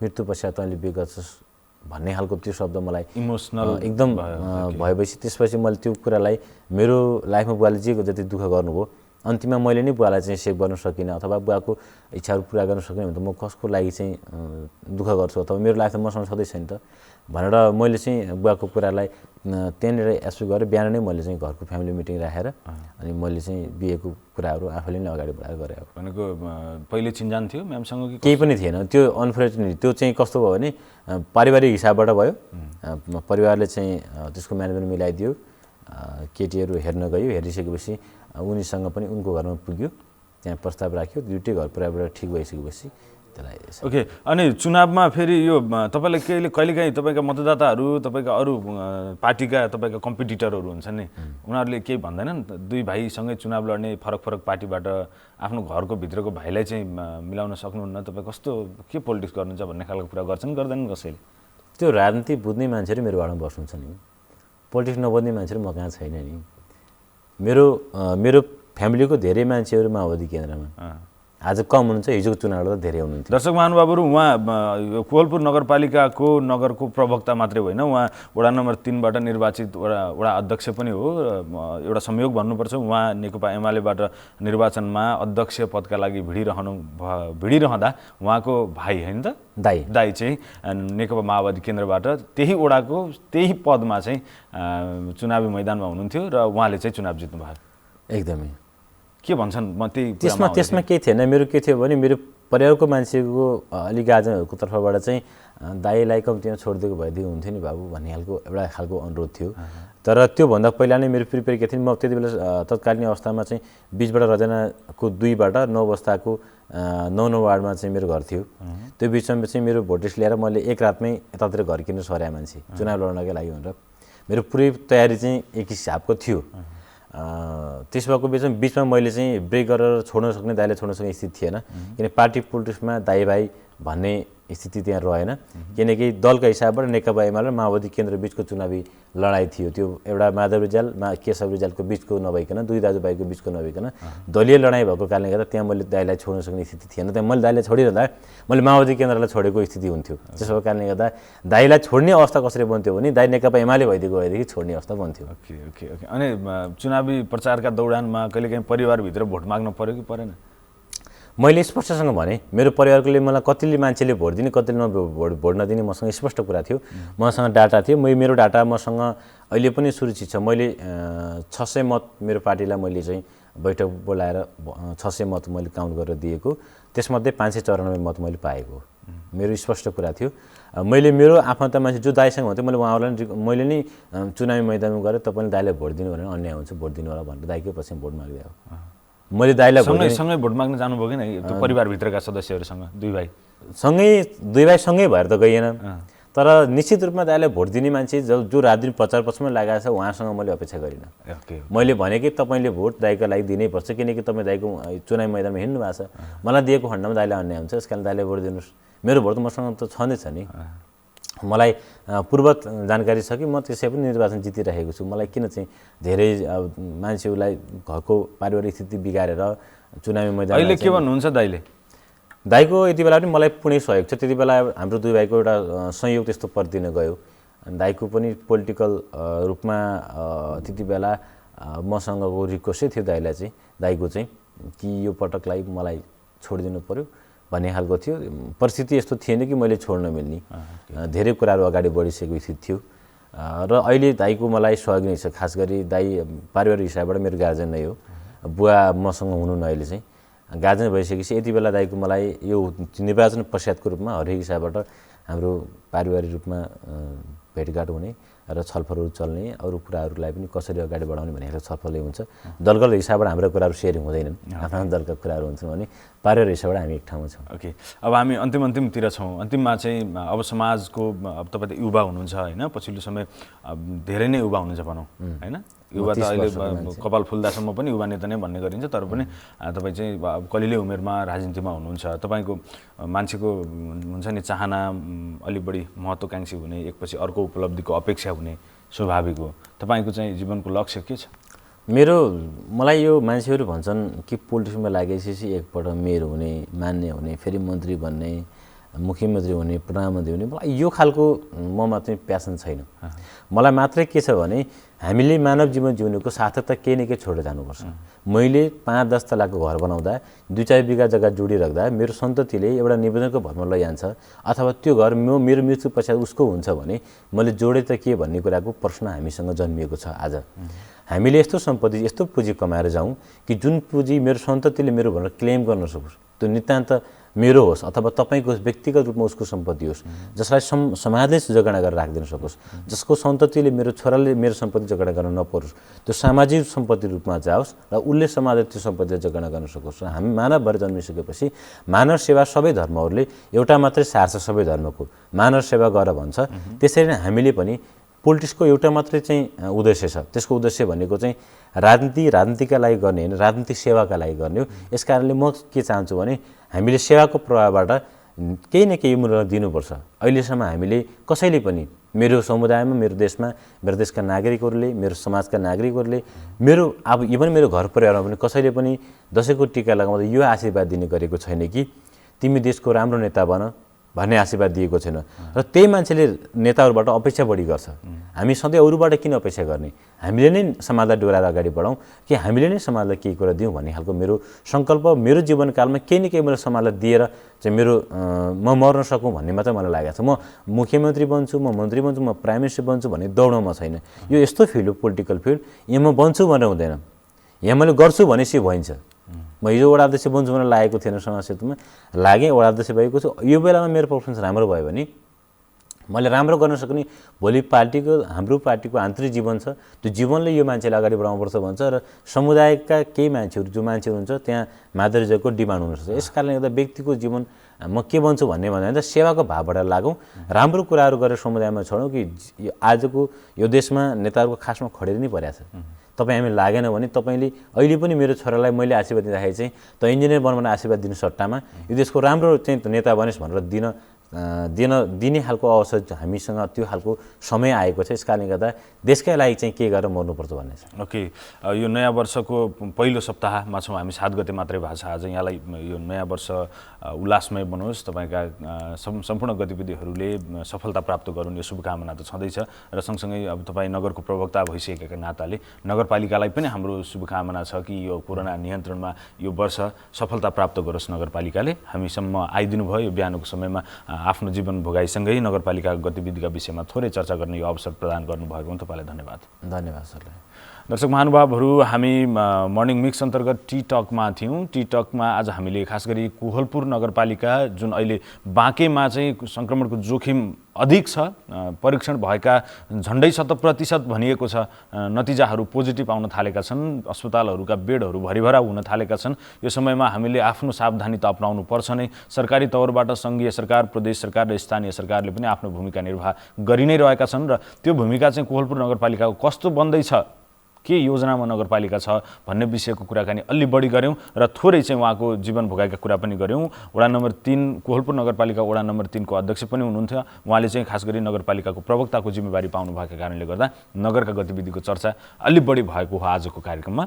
मृत्यु पश्चात तैँले बिहे गर्छस् भन्ने खालको त्यो शब्द मलाई इमोसनल एकदम भएपछि त्यसपछि मैले त्यो कुरालाई मेरो लाइफमा बुवाले जे जति दुःख गर्नुभयो अन्तिममा मैले नै बुवालाई चाहिँ सेभ गर्न सकिनँ अथवा बुवाको इच्छाहरू पुरा गर्न सकिनँ भने त म कसको लागि चाहिँ दुःख गर्छु अथवा मेरो लाइफ त मसँग छँदै छैन त भनेर मैले चाहिँ बुवाको कुरालाई त्यहाँनिर एसो गरेर बिहान नै मैले चाहिँ घरको फ्यामिली मिटिङ राखेर अनि मैले चाहिँ बिहेको कुराहरू आफैले नै अगाडि बढाएर गरेँ। भनेको पहिले चिन्जान थियो म्यामसँग कि केही पनि थिएन त्यो अनफर्चुनेटली त्यो चाहिँ कस्तो भयो भने पारिवारिक हिसाबबाट भयो। परिवारले चाहिँ त्यसको म्यानेजमेन्ट मिलाइदियो, केटीहरू हेर्न गयो, हेरिसकेपछि उनीसँग पनि उनको घरमा पुग्यो, त्यहाँ प्रस्ताव राख्यो, दुइटै घर परिवारबाट ठिक भइसकेपछि त्यसलाई। ओके, अनि चुनावमा फेरि यो तपाईँलाई कहिलेकाहीँ तपाईँका मतदाताहरू तपाईँका अरू पार्टीका तपाईँका कम्पिटिटरहरू हुन्छन् नि, उनीहरूले केही भन्दैनन्? दुई भाइसँगै चुनाव लड्ने फरक फरक पार्टीबाट आफ्नो घरको भित्रको भाइलाई चाहिँ मिलाउन सक्नुहुन्न, तपाईँ कस्तो के पोलिटिक्स गर्नुहुन्छ भन्ने खालको कुरा गर्छन् गर्दैनन् कसैले? त्यो राजनीति बुझ्ने मान्छेहरू मेरो घरमा बस्नुहुन्छ नि, पोलिटिक्स नबुझ्ने मान्छेहरू म कहाँ छैन नि। मेरो फ्यामिलीको धेरै मान्छेहरू माओवादी केन्द्रमा आज कम हुनुहुन्छ, हिजोको चुनावबाट धेरै हुनुहुन्थ्यो। दर्शक महानुभावहरू, उहाँ कोहलपुर नगरपालिकाको नगरको प्रवक्ता मात्रै होइन, उहाँ वडा नम्बर 3बाट निर्वाचित वडा अध्यक्ष पनि हो। एउटा संयोग भन्नुपर्छ, उहाँ नेकपा एमालेबाट निर्वाचनमा अध्यक्ष पदका लागि भिडिरहँदा उहाँको भाइ होइन त दाइ चाहिँ नेकपा माओवादी केन्द्रबाट त्यही वडाको त्यही पदमा चाहिँ चुनावी मैदानमा हुनुहुन्थ्यो र उहाँले चाहिँ चुनाव जित्नु भयो। एकदमै के भन्छन्? म त्यसमा केही थिएन। मेरो के थियो भने मेरो परिवारको मान्छेको अलिक गार्जेनहरूको तर्फबाट चाहिँ दाइलाई कम्तीमा छोडिदिएको भइदिएको हुन्थ्यो नि बाबु भन्ने एउटा खालको अनुरोध थियो। तर त्योभन्दा पहिला नै मेरो प्रिपेयर के थियो, म त्यति बेला तत्कालीन अवस्थामा चाहिँ बिचबाट रजनाको 2बाट 9 बस्ताको 9 वार्डमा चाहिँ मेरो घर थियो। त्यो बिचमा चाहिँ मेरो भोटेस ल्याएर मैले एक रातमै यतातिर घर किनेर सऱ्या मान्छे चुनाव लड्नकै लागि भनेर मेरो पुरै तयारी चाहिँ एक हिसाबको थियो। त्यस भएको बिचमा मैले चाहिँ ब्रेक गरेर छोड्न सक्ने, दाइले छोड्न सक्ने स्थिति थिएन, किन पार्टी पोलिटिक्समा दाइ भाइ भन्ने स्थिति त्यहाँ रहेन। किनकि दलका हिसाबबाट नेकपा एमाले र माओवादी केन्द्र बिचको चुनावी लडाइँ थियो। त्यो एउटा माधव रिजाल केशव रिजालको बिचको नभइकन, दुई दाजुभाइको बिचको नभइकन दलीय लडाइँ भएको कारणले गर्दा त्यहाँ मैले दाइलाई छोड्न सक्ने स्थिति थिएन। त्यहाँ मैले दाइलाई छोडिरहँदा मैले माओवादी केन्द्रलाई छोडेको स्थिति हुन्थ्यो। त्यसको कारणले गर्दा दाइलाई छोड्ने अवस्था कसरी बन्थ्यो भने दाइ नेकपा एमाले भइदिएको भएदेखि छोड्ने अवस्था बन्थ्यो। ओके। अनि चुनावी प्रचारका दौडानमा कहिलेकाहीँ परिवारभित्र भोट माग्न पर्यो कि परेन? मैले स्पष्टसँग भने मेरो परिवारकोले मलाई कतिले मान्छेले भोट दिने कतिले भोट नदिने मसँग स्पष्ट कुरा थियो। मसँग डाटा थियो, मेरो डाटा मसँग अहिले पनि सुरक्षित छ। मैले 600 मत मेरो पार्टीलाई मैले चाहिँ बैठक बोलाएर 600 मत मैले काउन्ट गरेर दिएको, त्यसमध्ये 594 मत मैले पाएको मेरो स्पष्ट कुरा थियो। मैले मेरो आफन्त मान्छे जो दाइसँग हुन्थ्यो मैले उहाँहरूलाई मैले नै चुनावी मैदानमा गएर तपाईँले दाइलाई भोट दिनु भनेर अन्याय हुन्छ, भोट दिनु होला भनेर दाइकै पछि भोट माग्दै हो। मैले दाइलाई सँगै भोट माग्न जानुभयो कि न परिवारभित्रका सदस्यहरूसँग? दुई भाइ सँगै भएर त गइएन, तर निश्चित रूपमा दाइलाई भोट दिने मान्छे जो राजनीतिक प्रचार पक्षमा लागेको छ उहाँसँग मैले अपेक्षा गरिनँ। मैले भने कि तपाईँले भोट दाइका लागि दिनैपर्छ, किनकि तपाईँ दाइको चुनावी मैदानमा हिँड्नु भएको छ, मलाई दिएको खण्डमा दाइलाई अन्याय हुन्छ, त्यस कारण दाइले भोट दिनुहोस्। मेरो भोट त मसँग त छँदैछ नि। मलाई पूर्वत जानकारी छ कि म त्यसै पनि निर्वाचन जितिरहेको छु। मलाई किन चाहिँ धेरै मान्छेहरूलाई घरको पारिवारिक स्थिति बिगारेर चुनावी मैदान? अहिले के भन्नुहुन्छ दाइले? दाइको यति बेला पनि मलाई पुरै सहयोग छ। त्यति बेला हाम्रो दुई भाइको एउटा संयोग त्यस्तो परिदिन गयो। दाइको पनि पोलिटिकल रूपमा त्यति बेला मसँगको रिक्वेस्टै थियो दाइलाई चाहिँ, दाइको चाहिँ कि यो पटकलाई मलाई छोडिदिनु पऱ्यो भन्ने खालको थियो। परिस्थिति यस्तो थिएन कि मैले छोड्न मिल्ने, धेरै कुराहरू अगाडि बढिसकेको स्थिति थियो र अहिले दाइको मलाई सहयोग नै छ। खास गरी दाइ पारिवारिक हिसाबबाट मेरो गार्जेन नै हो, बुवा मसँग हुनुहुन्न, अहिले चाहिँ गार्जेन भइसकेपछि यति बेला दाइको मलाई यो निर्वाचन पश्चातको रूपमा हरेक हिसाबबाट हाम्रो पारिवारिक रूपमा भेटघाट हुने र छलफलहरू चल्ने, अरू कुराहरूलाई पनि कसरी अगाडि बढाउने भन्ने खालको छलफलै हुन्छ। दलगत हिसाबबाट हाम्रो कुराहरू सेयरिङ हुँदैनन्, आफ्नो दलका कुराहरू हुन्छन् भने पार्टीको हिसाबबाट हामी एक ठाउँमा छौँ। ओके, अब हामी अन्तिमतिर छौँ। अन्तिममा चाहिँ अब समाजको, अब तपाईँ त युवा हुनुहुन्छ होइन, पछिल्लो समय धेरै नै युवा हुनुहुन्छ भनौँ होइन, युवा त अहिले कपाल फुल्दासम्म पनि युवा नेता नै भन्ने गरिन्छ, तर पनि तपाईँ चाहिँ कलिलै उमेरमा राजनीतिमा हुनुहुन्छ। तपाईँको मान्छेको हुन्छ नि चाहना अलिक बढी महत्त्वकाङ्क्षी हुने, एकपछि अर्को उपलब्धिको अपेक्षा हुने स्वाभाविक हो। तपाईँको चाहिँ जीवनको लक्ष्य के छ? मलाई यो मान्छेहरू भन्छन् कि पोलिटिक्समा लागेपछि एकपल्ट मेयर हुने, मान्य हुने, फेरि मन्त्री बन्ने, मुख्यमन्त्री हुने, प्रधानमन्त्री हुने, मलाई यो खालको ममा चाहिँ प्यासन छैन। मलाई मात्रै के छ भने हामीले मानव जीवन जिउनुको सार्थकता केही न केही छोडेर जानुपर्छ। मैले 5-10 तलाको घर बनाउँदा 2-4 बिघा जग्गा जोडिराख्दा मेरो सन्ततिले एउटा निवेदनको भरमा लैजान्छ, अथवा त्यो घर मेरो मृत्यु पश्चात उसको हुन्छ भने मैले जोडे त के भन्ने कुराको प्रश्न हामीसँग जन्मिएको छ। आज हामीले यस्तो सम्पत्ति, यस्तो पुँजी कमाएर जाउँ कि जुन पुँजी मेरो सन्ततिले मेरो भनेर क्लेम गर्न सकोस्, त्यो नितान्त मेरो होस् अथवा तपाईँको व्यक्तिगत रूपमा उसको सम्पत्ति होस्, जसलाई समाजले जगेडा गरेर राखिदिन सकोस्, जसको सन्ततिले मेरो छोराले मेरो सम्पत्ति जगेडा गर्न नपरोस्, त्यो सामाजिक सम्पत्ति रूपमा जाओस् र उसले समाजले त्यो सम्पत्तिलाई जगेडा गर्न सकोस्। र हामी मानव भएर जन्मिसकेपछि मानव सेवा सबै धर्महरूले एउटा मात्रै सार छ, सबै धर्मको मानव सेवा गर भन्छ। त्यसरी नै हामीले पनि पोलिटिक्सको एउटा मात्रै चाहिँ उद्देश्य छ, त्यसको उद्देश्य भनेको चाहिँ राजनीतिका लागि गर्ने होइन, राजनीतिक सेवाका लागि गर्ने हो। यस कारणले म के चाहन्छु भने हामीले सेवाको प्रभावबाट केही न केही मूल्य दिनुपर्छ। अहिलेसम्म हामीले कसैले पनि मेरो समुदायमा, मेरो देशमा, मेरो देशका नागरिकहरूले, मेरो समाजका नागरिकहरूले, मेरो अब इभन मेरो घर परिवारमा पनि कसैले पनि दसैँको टिका लगाउँदा यो आशीर्वाद दिने गरेको छैन कि तिमी देशको राम्रो नेता बन भन्ने आशीर्वाद दिएको छैन। र त्यही मान्छेले नेताहरूबाट अपेक्षा बढी गर्छ। हामी सधैँ अरूबाट किन अपेक्षा गर्ने? हामीले नै समाजलाई डोराएर अगाडि बढाउँ कि हामीले नै समाजलाई केही कुरा दिउँ भन्ने खालको मेरो सङ्कल्प, मेरो जीवनकालमा केही न केही मैले समाजलाई दिएर चाहिँ म मर्न सकौँ भन्ने मात्रै मलाई लागेको छ। म मुख्यमन्त्री बन्छु, म मन्त्री बन्छु, म प्राइम मिनिस्टर बन्छु भन्ने दौडमा छैन। यो यस्तो फिल्ड हो, पोलिटिकल फिल्ड, यहाँ म बन्छु भनेर हुँदैन, यहाँ मैले गर्छु भनेपछि भइन्छ। म हिजो वडा अध्यक्ष बन्छु भनेर लागेको थिएन, समाज क्षेत्रमा लागेँ, वडा अध्यक्ष भएको छु। यो बेलामा मेरो पर्फर्मेन्स राम्रो भयो भने मैले राम्रो गर्न सक्ने, भोलि हाम्रो पार्टीको आन्तरिक जीवन छ, त्यो जीवनले यो मान्छेलाई अगाडि बढाउनुपर्छ भन्छ र समुदायका केही मान्छेहरू जो मान्छेहरू हुन्छ त्यहाँ मादरीजको डिमान्ड हुनसक्छ। यस कारणले गर्दा व्यक्तिको जीवन म के बन्छु भन्ने भन्दा सेवाको भावबाट लागौँ, राम्रो कुराहरू गरेर समुदायमा छोडौँ कि आजको यो देशमा नेताहरूको खासमा खडेर नै परेको छ। तपाईँ हामी लागेन भने तपाईँले अहिले पनि मेरो छोरालाई मैले आशीर्वाद दिँदाखेरि चाहिँ त इन्जिनियर बन्न आशीर्वाद दिनु सट्टामा यो देशको राम्रो चाहिँ नेता बनिस् भनेर दिने खालको अवसर हामीसँग त्यो खालको समय आएको छ। यस कारणले गर्दा देशकै लागि चाहिँ के गरेर मर्नुपर्छ भन्ने छ। ओके, यो नयाँ वर्षको पहिलो सप्ताहमा छौँ हामी, 7 गते मात्रै भएको छ आज। यहाँलाई यो नयाँ वर्ष उल्लासमय बनोस्, तपाईँका सम्पूर्ण गतिविधिहरूले सफलता प्राप्त गरून्, यो शुभकामना त छँदैछ। र सँगसँगै अब तपाईँ नगरको प्रवक्ता भइसकेका नाताले नगरपालिकालाई पनि हाम्रो शुभकामना छ कि यो कोरोना नियन्त्रणमा यो वर्ष सफलता प्राप्त गरोस् नगरपालिकाले। हामीसम्म आइदिनु भयो, यो बिहानको समयमा आफ्नो जीवन भोगाइसँगै नगरपालिकाको गतिविधिका विषयमा थोरै चर्चा गर्ने यो अवसर प्रदान गर्नुभएको हो, तपाईँलाई धन्यवाद। धन्यवाद सरलाई। दर्शक महानुभावहरू, हामी मर्निङ मिक्स अन्तर्गत टी टकमा थियौँ। टी टकमा आज हामीले खास गरी कोहलपुर नगरपालिका, जुन अहिले बाँकेमा चाहिँ सङ्क्रमणको जोखिम अधिक छ, परीक्षण भएका झन्डै 70% भनिएको छ नतिजाहरू पोजिटिभ आउन थालेका छन्, अस्पतालहरूका बेडहरू भरिभरा हुन थालेका छन्। यो समयमा हामीले आफ्नो सावधानी त अपनाउनु पर्छ नै। सरकारी तौरबाट सङ्घीय सरकार, प्रदेश सरकार र स्थानीय सरकारले पनि आफ्नो भूमिका निर्वाह गरि नै रहेका छन् र त्यो भूमिका चाहिँ कोहलपुर नगरपालिकाको कस्तो बन्दैछ, के योजनामा नगरपालिका छ भन्ने विषयको कुराकानी अलि बढी गऱ्यौँ र थोरै चाहिँ उहाँको जीवन भोगाएका कुरा पनि गऱ्यौँ। वडा नम्बर 3 कोहलपुर नगरपालिका वडा नम्बर 3 को अध्यक्ष पनि हुनुहुन्थ्यो। उहाँले चाहिँ खास गरी नगरपालिकाको प्रवक्ताको जिम्मेवारी पाउनु भएको कारणले गर्दा नगरका गतिविधिको चर्चा अलि बढी भएको हो आजको कार्यक्रममा।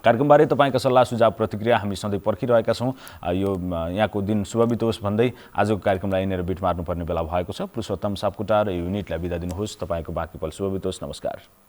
कार्यक्रमबारे तपाईँका सल्लाह सुझाव प्रतिक्रिया हामी सधैँ पर्खिरहेका छौँ। यो यहाँको दिन शुभ बितोस् भन्दै आजको कार्यक्रमलाई यिनीहरू बिट मार्नुपर्ने बेला भएको छ। पुरुषोत्तम सापकोटा र युनिटलाई बिदा दिनुहोस्। तपाईँको बाँकी पल शुभ बितोस्। नमस्कार।